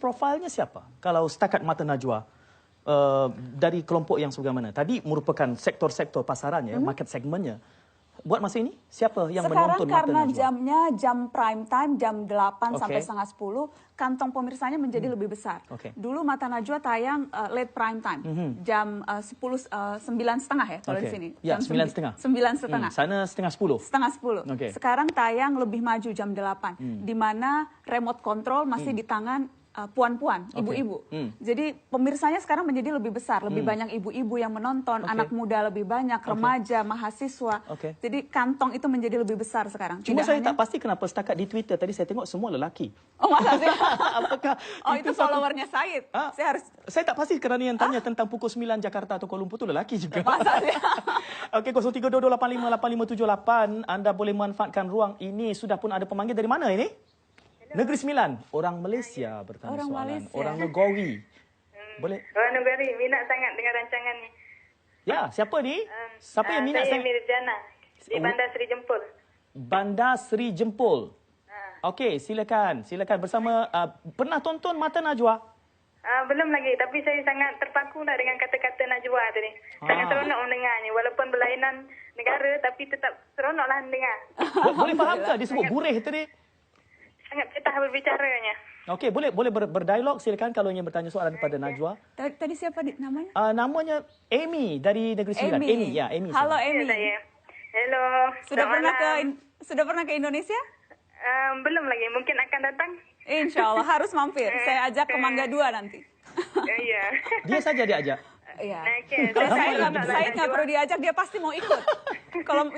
profilnya siapa? Kalau setakat mata Najwa, dari kelompok yang sebagaimana tadi merupakan sektor-sektor pasarannya, market segmennya. Buat masa ini, siapa yang menonton mata Najwa? Sekarang karena jamnya jam prime time, jam 8 sampai setengah 10, kantong pemirsanya menjadi lebih besar. Dulu mata Najwa tayang late prime time, jam 9:30 ya kalau di sini. Ya, 9:30. 9:30. Sana setengah 10. Setengah 10. Sekarang tayang lebih maju jam 8, di mana remote control masih di tangan puan-puan, ibu-ibu. Jadi pemirsanya sekarang menjadi lebih besar, lebih banyak ibu-ibu yang menonton, anak muda lebih banyak, remaja, mahasiswa. Jadi kantong itu menjadi lebih besar sekarang. Cuma saya tak pasti kenapa setakat di Twitter tadi saya tengok semua lelaki. Oh masa sih? Apakah itu followernya Said? Saya tak pasti kerana yang tanya tentang pukul 9 Jakarta atau Kuala Lumpur itu lelaki juga. Masa sih? Okey, 0322858575, Anda boleh manfaatkan ruang ini. Sudah pun ada pemanggil dari mana ini? Negeri Sembilan, orang Malaysia bertanya orang soalan. Malaysia. Orang Negori. Boleh? Orang Negori, minat sangat dengan rancangan ni. Ya, siapa ni? Siapa yang minat saya sangat? Mirjana, di Bandar Seri Jempol. Bandar Seri Jempol. Okey, silakan. Silakan bersama. Pernah tonton Mata Najwa? Belum lagi, tapi saya sangat terpaku lah dengan kata-kata Najwa tadi. Sangat seronok mendengarnya. Walaupun berlainan negara, tapi tetap seronoklah mendengar. Boleh faham tak disebut gurih tadi? Sangat petah berbicaranya. Okey, boleh berdialog, silakan kalau ingin bertanya soalan kepada Najwa. Tadi siapa namanya? Namanya Amy dari Negeri Sembilan. Amy. Halo Amy. Saya. Hello. Sudah pernah ke Indonesia? Belum lagi, mungkin akan datang. Insya Allah harus mampir. Saya ajak ke Mangga 2 nanti. Iya. Dia saja diajak. Iya. Saya nggak perlu diajak, dia pasti mau ikut.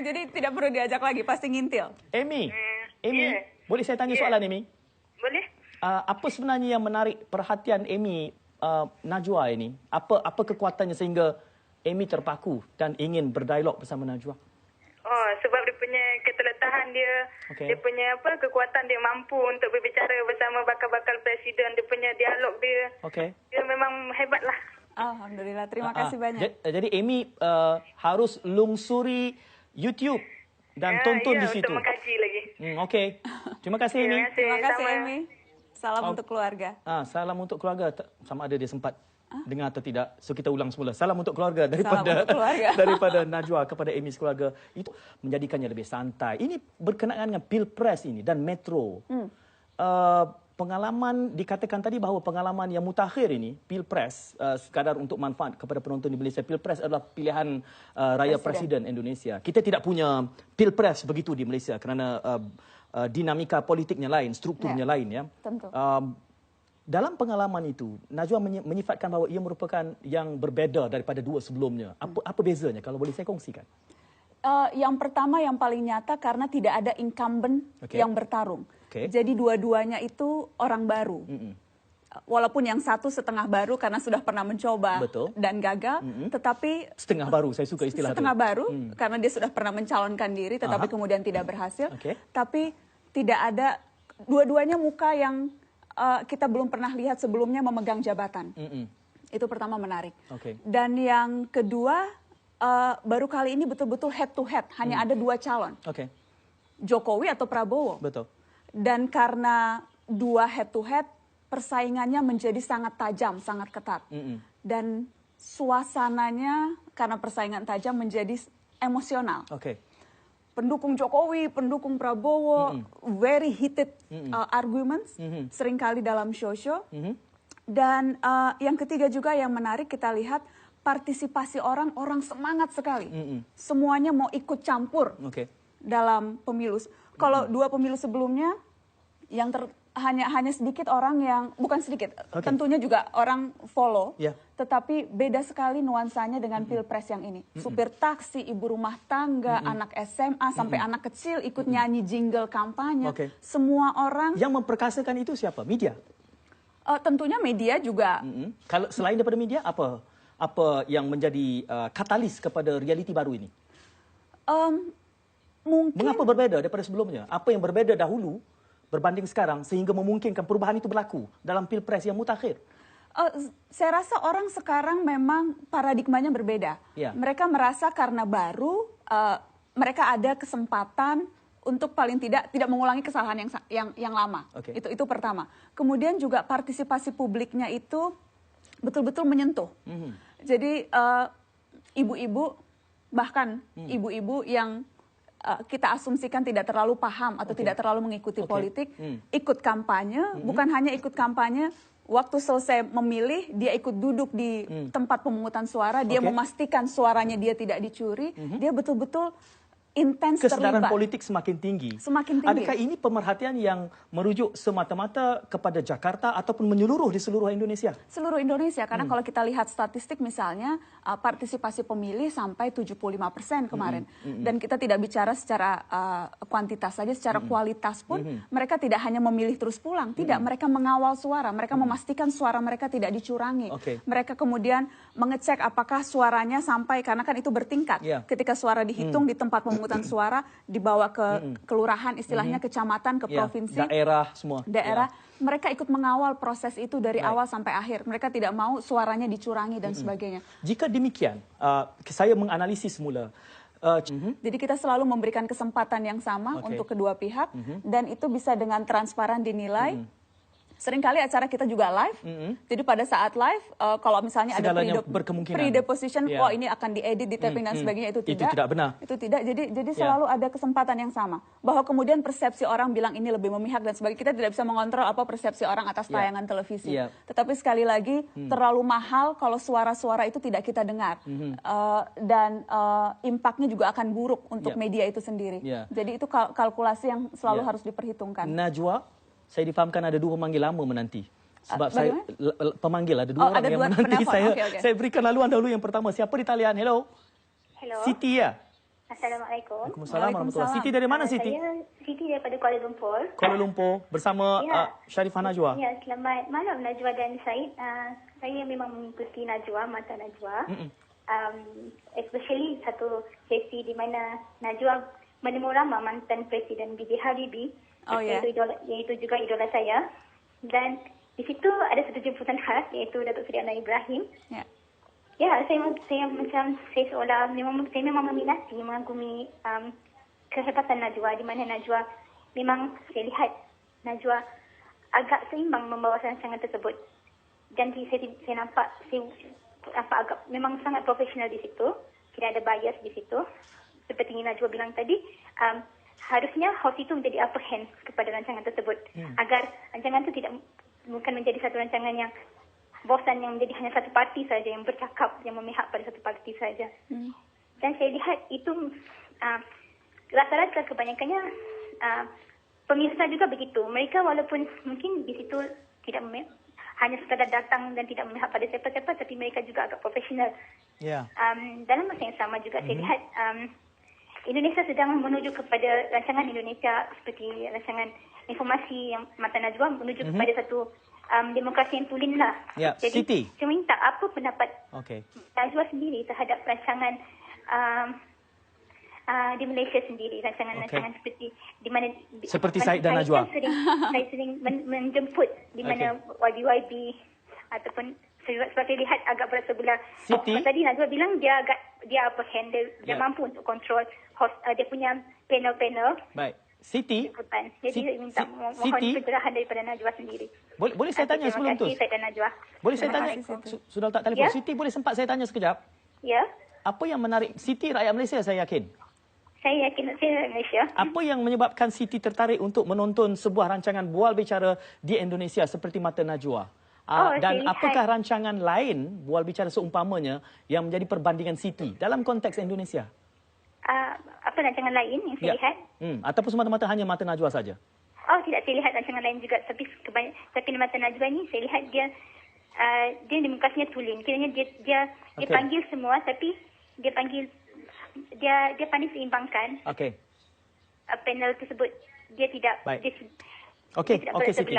Jadi tidak perlu diajak lagi, pasti ngintil. Amy, boleh saya tanya soalan Amy? Boleh. Apa sebenarnya yang menarik perhatian Amy Najwa ini? Apa kekuatannya sehingga Amy terpaku dan ingin berdialog bersama Najwa? Oh, sebab dia punya keteletahan dia, dia punya kekuatan dia mampu untuk berbicara bersama bakal-bakal presiden, dia punya dialog dia. Dia memang hebatlah. Alhamdulillah, terima kasih banyak. Jadi Amy harus lungsuri YouTube dan tonton di situ. Untuk mengkaji lagi. Okey. Terima kasih Amy. Terima kasih Amy. Salam untuk keluarga. Salam untuk keluarga. Sama ada dia sempat dengar atau tidak. So kita ulang semula. Salam untuk keluarga daripada Najwa kepada Amy keluarga. Itu menjadikannya lebih santai. Ini berkenaan dengan Pilpres ini dan Metro. Pengalaman dikatakan tadi bahawa pengalaman yang mutakhir ini, Pilpres, sekadar untuk manfaat kepada penonton di Malaysia, Pilpres adalah pilihan raya Presiden Indonesia. Kita tidak punya Pilpres begitu di Malaysia kerana dinamika politiknya lain, strukturnya lain. Ya. Tentu. Dalam pengalaman itu, Najwa menyifatkan bahawa ia merupakan yang berbeza daripada dua sebelumnya. Apa bezanya kalau boleh saya kongsikan? Yang pertama yang paling nyata karena tidak ada incumbent yang bertarung. Jadi dua-duanya itu orang baru. Walaupun yang satu setengah baru karena sudah pernah mencoba dan gagal, tetapi setengah baru, saya suka istilah setengah baru karena dia sudah pernah mencalonkan diri, tetapi kemudian tidak berhasil. Tapi tidak ada dua-duanya muka yang kita belum pernah lihat sebelumnya memegang jabatan. Itu pertama menarik. Dan yang kedua, baru kali ini betul-betul head to head, hanya ada dua calon, Jokowi atau Prabowo. Dan karena dua head to head, persaingannya menjadi sangat tajam, sangat ketat. Dan suasananya karena persaingan tajam menjadi emosional. Pendukung Jokowi, pendukung Prabowo, very heated arguments, seringkali dalam show-show. Dan yang ketiga juga yang menarik kita lihat, partisipasi orang semangat sekali. Semuanya mau ikut campur dalam pemilu. Kalau dua pemilu sebelumnya, yang hanya sedikit orang yang, bukan sedikit, tentunya juga orang follow, tetapi beda sekali nuansanya dengan Pilpres yang ini. Supir taksi, ibu rumah tangga, anak SMA, sampai anak kecil ikut nyanyi jingle kampanye. Semua orang. Yang memperkasakan itu siapa? Media? Tentunya media juga. Kalau selain daripada media, apa yang menjadi katalis kepada realiti baru ini? Mungkin. Mengapa berbeda daripada sebelumnya? Apa yang berbeda dahulu berbanding sekarang sehingga memungkinkan perubahan itu berlaku dalam Pilpres yang mutakhir? Saya rasa orang sekarang memang paradigmanya berbeda. Mereka merasa karena baru, mereka ada kesempatan untuk paling tidak mengulangi kesalahan yang lama. Itu pertama. Kemudian juga partisipasi publiknya itu betul-betul menyentuh. Jadi ibu-ibu, bahkan ibu-ibu yang kita asumsikan tidak terlalu paham atau tidak terlalu mengikuti politik, ikut kampanye, bukan hanya ikut kampanye, waktu selesai memilih, dia ikut duduk di tempat pemungutan suara, dia memastikan suaranya dia tidak dicuri, dia betul-betul intens terlibat. Kesedaran politik semakin tinggi. Semakin tinggi. Adakah ini pemerhatian yang merujuk semata-mata kepada Jakarta ataupun menyeluruh di seluruh Indonesia? Seluruh Indonesia, karena kalau kita lihat statistik misalnya, partisipasi pemilih sampai 75% kemarin. Dan kita tidak bicara secara kuantitas saja, secara kualitas pun mereka tidak hanya memilih terus pulang. Tidak, mereka mengawal suara, mereka memastikan suara mereka tidak dicurangi. Mereka kemudian mengecek apakah suaranya sampai, karena kan itu bertingkat. Ketika suara dihitung di tempat pemungutan suara, dibawa ke kelurahan, istilahnya kecamatan, ke provinsi, daerah semua. Mereka ikut mengawal proses itu dari awal sampai akhir. Mereka tidak mau suaranya dicurangi dan sebagainya. Jika demikian, saya menganalisis semula. Jadi kita selalu memberikan kesempatan yang sama untuk kedua pihak, dan itu bisa dengan transparan dinilai. Seringkali acara kita juga live, jadi pada saat live, kalau misalnya ada pre-deposition, wah ini akan diedit, di taping dan sebagainya, itu tidak. Itu tidak benar. Itu tidak, jadi selalu ada kesempatan yang sama. Bahwa kemudian persepsi orang bilang ini lebih memihak dan sebagainya, kita tidak bisa mengontrol apa persepsi orang atas tayangan televisi. Tetapi sekali lagi, terlalu mahal kalau suara-suara itu tidak kita dengar. Dan impaknya juga akan buruk untuk media itu sendiri. Jadi itu kalkulasi yang selalu harus diperhitungkan. Najwa, saya difahamkan ada dua pemanggil lama menanti. Sebab saya pemanggil ada dua orang yang menanti. Saya berikan laluan dahulu yang pertama. Siapa di talian? Hello. Hello. Siti ya? Assalamualaikum. Waalaikumsalam warahmatullahi. Siti dari mana Siti? Saya Siti daripada Kuala Lumpur. Kuala Lumpur bersama Sharifah Najwa. Ya, selamat malam Najwa dan Said. Saya memang mengikuti Najwa, Mata Najwa. Especially satu sesi di mana Najwa menemu ramah mantan Presiden B.J. Habibie. Iaitu juga idola saya. Dan di situ ada satu jemputan khas, iaitu Datuk Seri Anwar Ibrahim. Saya seolah saya memang meminati, mengagumi kehebatan Najwa, di mana Najwa memang saya lihat Najwa agak seimbang membawa rancangan tersebut. Dan saya nampak agak memang sangat profesional di situ, tidak ada bias di situ. Seperti Najwa bilang tadi, harusnya host itu menjadi upper hand kepada rancangan tersebut, agar rancangan itu bukan menjadi satu rancangan yang bosan, yang menjadi hanya satu parti saja yang bercakap, yang memihak pada satu parti saja. Dan saya lihat itu rata-rata kebanyakannya pemirsa juga begitu. Mereka walaupun mungkin di situ tidak hanya sekadar datang dan tidak memihak pada siapa-siapa, tapi mereka juga agak profesional. Dalam masa yang sama juga saya lihat Indonesia sedang menuju kepada rancangan Indonesia seperti rancangan informasi yang Mata Najwa menuju kepada satu demokrasi yang tulen lah. Jadi Siti, saya minta apa pendapat Najwa sendiri terhadap rancangan di Malaysia sendiri, rancangan-rancangan seperti di mana seperti Said dan Najwa. Saya sering menjemput di mana YB ataupun sebab saya lihat agak berat sebelah. Tadi Najwa bilang dia upper hand, dia mampu untuk kontrol host, dia punya panel-panel. Baik. Siti. Jadi saya minta mohon pencerahan daripada Najwa sendiri. Boleh saya tanya sebelum tu? Boleh saya tanya? Sudah letak telefon. Siti, boleh sempat saya tanya sekejap? Ya. Apa yang menarik Siti, rakyat Malaysia saya yakin? Saya yakin rakyat Malaysia. Apa yang menyebabkan Siti tertarik untuk menonton sebuah rancangan bual bicara di Indonesia seperti Mata Najwa? Dan apakah rancangan lain, bual bicara seumpamanya, yang menjadi perbandingan Siti dalam konteks Indonesia? Apa rancangan lain yang saya lihat? Ataupun semata-mata hanya Mata Najwa saja? Oh, tidak, saya lihat rancangan lain juga. Tapi Mata Najwa ni saya lihat dia demokrasinya tulen. Kiranya dia panggil semua, tapi dia panggil dia pandai seimbangkan. Panel tersebut dia tidak. Okey, Siti.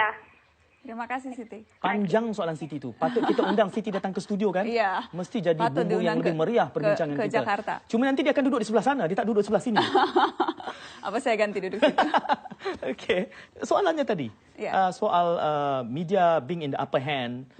Terima kasih Siti. Panjang soalan Siti tu. Patut kita undang Siti datang ke studio kan? Iya. Mesti jadi bumbu yang lebih meriah perbincangan ke kita. Jakarta. Cuma nanti dia akan duduk di sebelah sana, dia tak duduk sebelah sini. Apa saya ganti duduk situ? Okey. Soalannya tadi. Soal media being in the upper hand,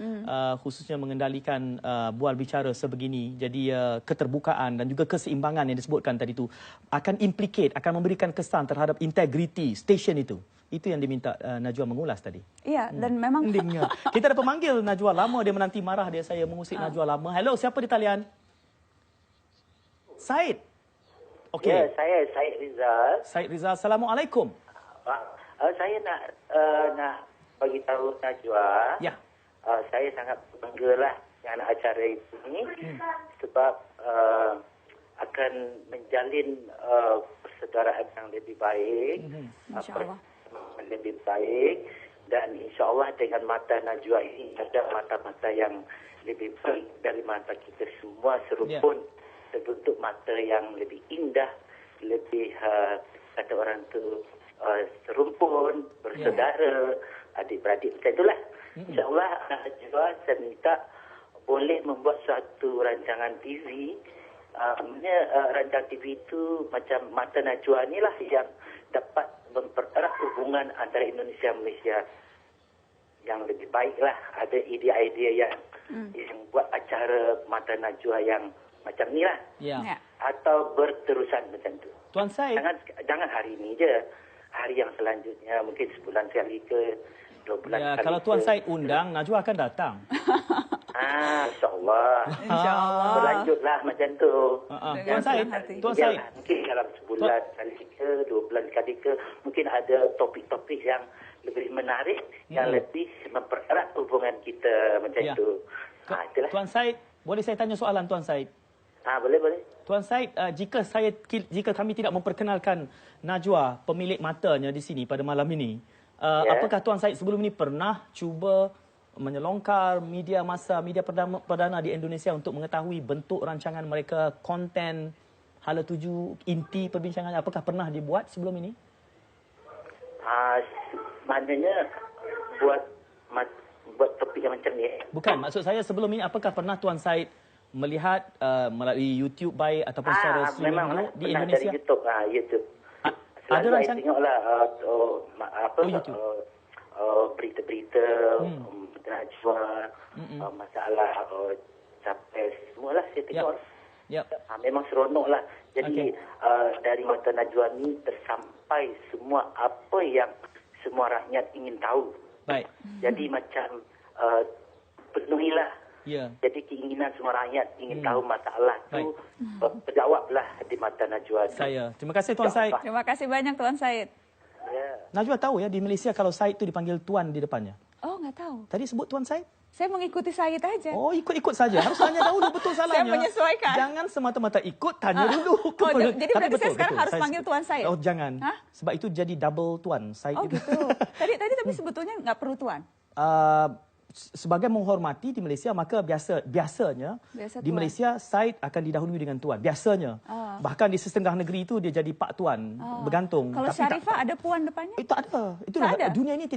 khususnya mengendalikan bual bicara sebegini. Jadi keterbukaan dan juga keseimbangan yang disebutkan tadi tu akan implicate, akan memberikan kesan terhadap integriti stesen itu. Itu yang diminta Najwa mengulas tadi. Iya, dan memang... Kita ada pemanggil Najwa lama, dia menanti marah dia saya mengusik Najwa lama. Hello, siapa di talian? Said. Okey. Ya, saya Said Rizal. Said Rizal, Assalamualaikum. Saya nak bagi tahu Najwa. Ya. Saya sangat banggalah dengan acara ini sebab akan menjalin persaudaraan yang lebih baik. InsyaAllah. Lebih baik dan insyaAllah dengan mata Najwa ini ada mata-mata yang lebih baik dari mata kita semua serupun terbentuk mata yang lebih indah, lebih kata orang tu serumpun, bersaudara, adik-beradik macam itulah. InsyaAllah Najwa saya minta boleh membuat suatu rancangan TV. Rancangan TV itu macam mata Najwa ni lah yang dapat mempererat hubungan antara Indonesia dan Malaysia yang lebih baiklah. Ada idea-idea yang buat acara mata Najwa yang macam ni lah. Atau berterusan macam tu. Tuan Said. Jangan hari ini je. Hari yang selanjutnya mungkin sebulan sekali ke 2 bulan sekali. Kalau Tuan Said undang, Najwa akan datang. InsyaAllah. InsyaAllah. Berlanjutlah macam tu. Tuan Said. Mungkin dalam sebulan sekali ke, 2 bulan sekali ke, mungkin ada topik-topik yang lebih menarik, yang lebih mempererat hubungan kita macam tu. Itulah. Tuan Said, boleh saya tanya soalan Tuan Said? Boleh. Tuan Said, jika kami tidak memperkenalkan Najwa, pemilik matanya di sini pada malam ini, apakah Tuan Said sebelum ini pernah cuba menyelongkar media perdana di Indonesia untuk mengetahui bentuk rancangan mereka, konten, hala tuju, inti perbincangannya, apakah pernah dibuat sebelum ini? Maknanya buat topik yang macam ni. Bukan, maksud saya sebelum ini apakah pernah Tuan Said melihat melalui YouTube baik ataupun secara streaming di Indonesia? Dari YouTube. YouTube. Ada rancangan? Saya tengoklah berita-berita Najwa, masalah capres, semualah saya tengok. Memang seronoklah. Jadi dari mata Najwa ni tersampai semua apa yang semua rakyat ingin tahu. Baik. Jadi macam penuhilah. Jadi keinginan semua rakyat ingin tahu masalah tu berjawablah di mata Najwa. Terima kasih Tuan Said. Terima kasih banyak Tuan Said. Najwa tahu ya di Malaysia kalau Said tu dipanggil Tuan di depannya. Oh, nggak tahu. Tadi sebut Tuan Said? Saya mengikuti Said aja. Oh, ikut-ikut saja. Harus tanya dahulu betul salahnya. Saya menyesuaikan. Jangan semata-mata ikut, tanya dulu. Jadi berarti saya sekarang harus panggil Tuan Said? Oh, jangan. Sebab itu jadi double Tuan. Said itu. Gitu. Tadi tapi sebetulnya nggak perlu Tuan? Sebagai menghormati di Malaysia, maka biasanya di Malaysia Said akan didahului dengan Tuan. Biasanya. Bahkan di setengah negeri itu dia jadi Pak Tuan. Bergantung. Kalau Syarifah ada Puan depannya? Itu ada. Itulah dunia ini